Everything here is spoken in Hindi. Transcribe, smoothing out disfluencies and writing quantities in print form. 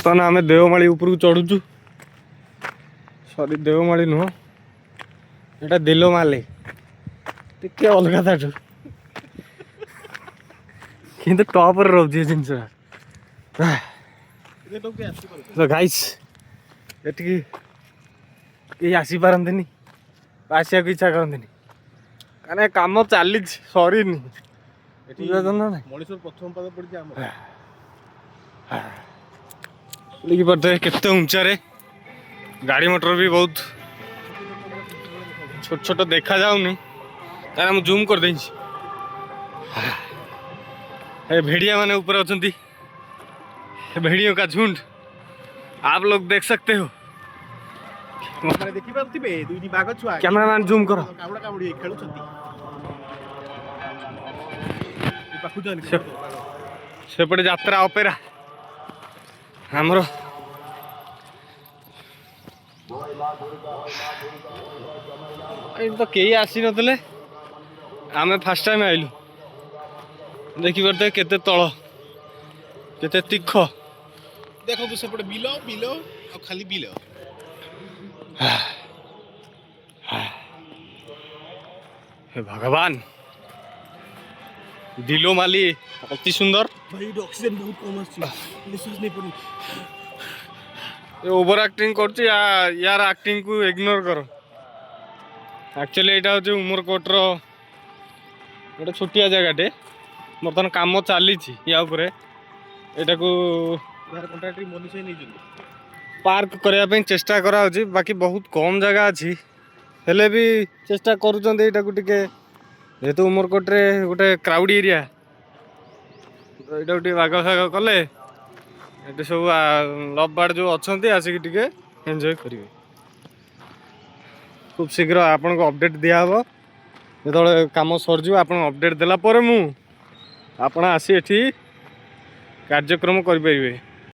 बर्तमान आम देवमाली उपरକୁ चढ़ुचु सॉरी देवमाली नुह एटा दिलोमाली टिके अलग ताठू किंतु टॉप रे रहउची जिंस तो गाइस एटिकी के आसी पारंतनी आसिया को इच्छा करंतनी काने काम चली सरीनी मनीष प्रथम पद पड़ी देखी पारे केते ऊंचा रे गाड़ी मोटर भी बहुत छोट छोट देखा जाऊनी तारा हम जूम कर देंची भेड़िया माने ऊपर अछंती भेड़ियों का झुंड आप लोग देख सकते हो कैमरामैन जूम करो सेपटे यात्रा अपेरा हमरो तो कई आसी नतले आमे फर्स्ट टाइम आइलु देखि परते केते तळ केते तीख देखो तो सेपटे बिलो बिलो आ खाली बिलो हे भगवान दिलोमाली अति सुंदर भाई ऑक्सीजन बहुत कम आछि निश्वास नहीं पड़ी ओवर एक्टिंग करछि यार एक्टिंग को इग्नोर करो एक्चुअली एटा होचे उमरकोट रो गोटे छोटिया जगहटे बर्तमान काम चली या उपरे एटा को यार कॉन्ट्रैक्टर मनीष नहीं जंदी पार्क करया पे चेष्टा करा होची बाकी बहुत कम जगह अछि हेले भी चेष्टा करूछन एटा को टिके जेतु उमरकोट रे गोटे क्राउड एरिया तो एटा गोटे बाग फाग कले एटे सब लव बर्ड जो अछंती आसिक टिके एंजॉय करिवे खूब शीघ्र आपन को अपडेट दिया हबो जेतले काम सर जो आपन अपडेट देला परे मु आपन आसी एठी कार्यक्रम करि परिबे।